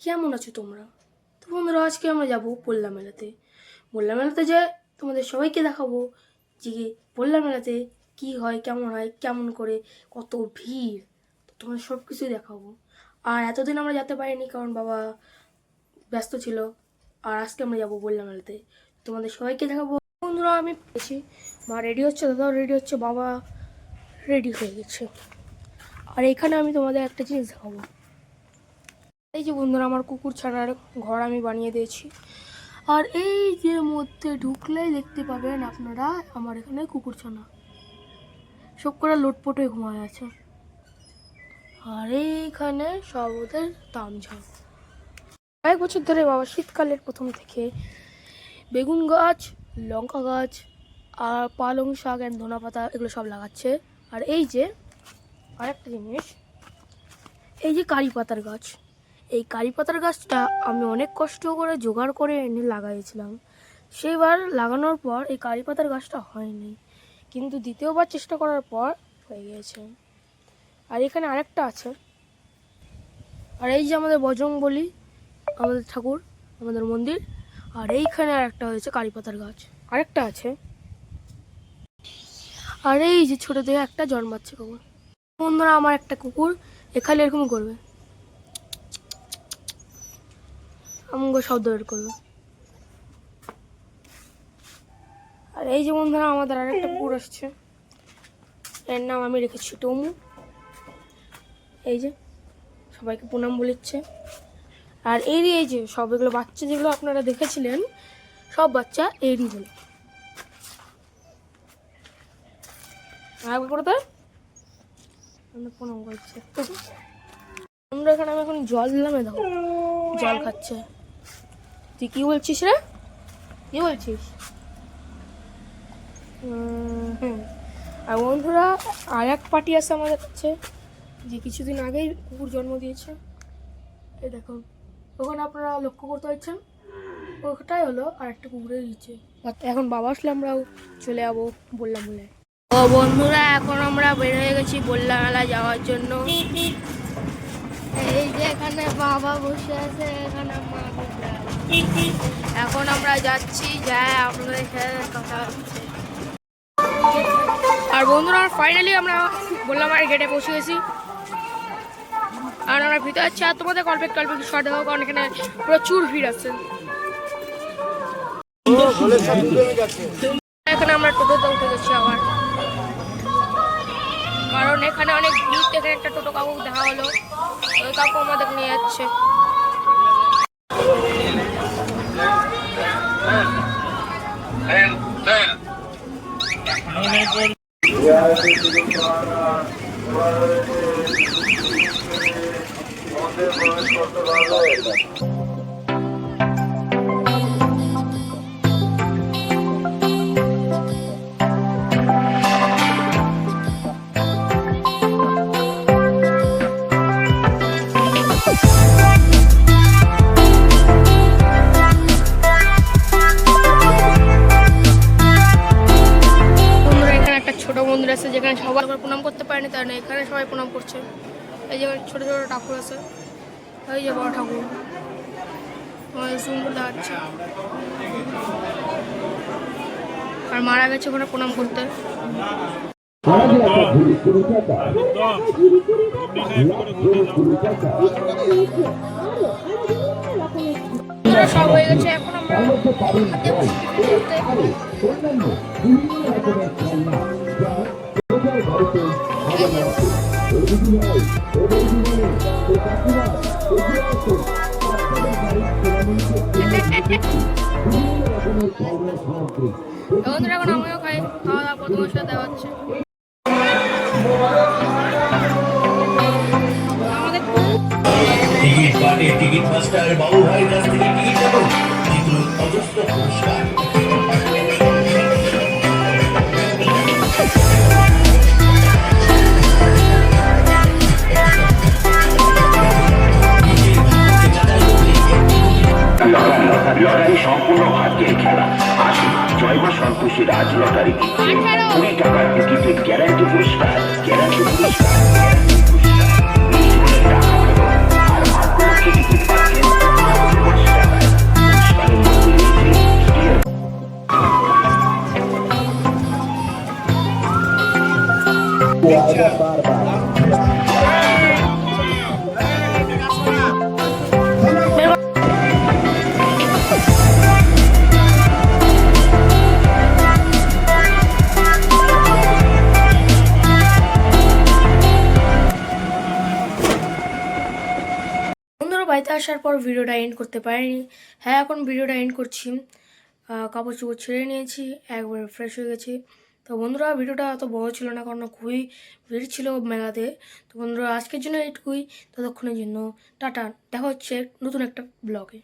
কেমন আছো তোমরা? তো বন্ধুরা, আজকে আমরা যাবো পোল্লা মেলাতে। পোল্লা মেলাতে যে তোমাদের সবাইকে দেখাবো যে পোল্লা মেলাতে কি হয়, কেমন হয়, কেমন করে, কত ভিড়, তো তোমাদের সব কিছুই দেখাবো। আর এতদিন আমরা যেতে পারিনি কারণ বাবা ব্যস্ত ছিল। আর আজকে আমরা যাবো পোল্লা মেলাতে, তোমাদের সবাইকে দেখাবো। বন্ধুরা, আমি পেয়েছি, মা রেডি হচ্ছে, দাদাও রেডি হচ্ছে, বাবা রেডি হয়ে গেছে। আর এখানে আমি তোমাদের একটা জিনিস দেখাবো। এই যে বন্ধুরা, আমার কুকুর ছানার ঘর আমি বানিয়ে দিয়েছি। আর এই যে মধ্যে ঢুকলেই দেখতে পাবেন আপনারা আমার এখানে কুকুর ছানা সব করে লোটপট হয়ে ঘুমায় আছে। আর এইখানে সব ওদের তামঝাম। কয়েক বছর ধরে বাবা শীতকালের প্রথম থেকে বেগুন গাছ, লঙ্কা গাছ আর পালং শাক আর ধনা পাতা এগুলো সব লাগাচ্ছে। আর এই যে আরেকটা জিনিস, এই যে কারি পাতার গাছ, এই কারি পাতার গাছটা আমি অনেক কষ্ট করে জোগাড় করে এনে লাগাইছিলাম। সেইবার লাগানোর পর এই কারি পাতার গাছটা হয়নি, কিন্তু দ্বিতীয়বার চেষ্টা করার পর হয়ে গিয়েছে। আর এখানে আরেকটা আছে। আর এই যে আমাদের বজরংবলী, আমাদের ঠাকুর, আমাদের মন্দির। আর এইখানে আরেকটা হয়েছে কারি পাতার গাছ, আরেকটা আছে। আর এই যে ছোট থেকে একটা জন্মাচ্ছে কুকুর। বন্ধুরা, আমার একটা কুকুর এখানে এরকম করবে, আমাকে শব্দ বের করবে। আর এই যে বন্ধুরা, আমাদের আর একটা কুকুর আসছে, এর নাম আমি রেখেছি টমু। এই যে সবাইকে প্রণাম বলিচ্ছে। আর এই যে সব এগুলো বাচ্চা যেগুলো আপনারা দেখেছিলেন, সব বাচ্চা এরই হলো। আর করে তো প্রণাম করছে। আমরা এখানে আমি এখন জল দিলাম, দেখো জল খাচ্ছে। তুই কি বলছিস রে? কি বলছিস? আর বন্ধুরা, আর এক পার্টি আছে আমাদের কাছে, যে কিছুদিন আগেই কুকুর জন্ম দিয়েছে। এই দেখুন, ওখানে আপনারা লক্ষ্য করতে পারছেন, ওটাই হলো আর একটা কুকুরের নিচে। এখন বাবা আসলে আমরাও চলে যাবো বললা মেলায়। ও বন্ধুরা, এখন আমরা বের হয়ে গেছি বললা মেলায় যাওয়ার জন্য। এই যে এখানে বাবা বসে আছে, এখানে মা বসে আছে। এখন আমরা যাচ্ছি, যাই আপনাদের সাথে কথা হচ্ছে। আর বন্ধুরা, ফাইনালি আমরা বললাম আর গেটে পৌঁছে গেছি। আর আমরা ভিতরে যাচ্ছি, আর তোমাদের কল্পেক শর্ট দেবো কারণ এখানে প্রচুর ভিড় আছে। এখানে আমরা টোটোতে উঠে যাচ্ছি আবার, কারণ এখানে অনেক ভিড়। এখানে একটা টোটো কাকু দেখা হলো, ওই কাকু আমাদের নিয়ে যাচ্ছে। মন্দির আছে যেখানে সবাই প্রণাম করতে পারেনি, তাই না এখানে সবাই প্রণাম করছে। এই যে ছোট ছোট ঠাকুর আছে, এই যে বড় ঠাকুর সুন্দর দেখাচ্ছে। আর মারা গেছে ওখানে প্রণাম করতে। সব হয়ে গেছে, এখন আমরা এখন আমিও খাই, খাওয়া দাওয়া প্রথম সাথে দেওয়া হচ্ছে। টিকিট মাস্টার বাবু ভাই কাছ থেকে টিকিট নেবো, জিতুন অজস্র পুরস্কার। লটারি সম্পূর্ণ ভাগ্যের খেলা। আসুন জয়মা সন্তোষী রাজ লটারি, 20 টাকার টিকিটের গ্যারান্টি পুরস্কার, গ্যারান্টি পুরস্কার, গ্যারান্টি পুরস্কার। আর ভাগ্যলক্ষ্মী টিকিট পাচ্ছেন বাড়িতে আসার পর ভিডিওটা এন্ড করতে পারিনি। হ্যাঁ, এখন ভিডিওটা এন্ড করছি। কাপড় চোপড় ছেড়ে নিয়েছি, একবারে ফ্রেশ হয়ে গেছি। তো বন্ধুরা, ভিডিওটা অত বড় ছিল না, কারণ খুবই ভিড় ছিল মেলাতে। তো বন্ধুরা, আজকের জন্য এইটুকুই। ততক্ষণের জন্য টাটা, দেখা হচ্ছে নতুন একটা ব্লগে।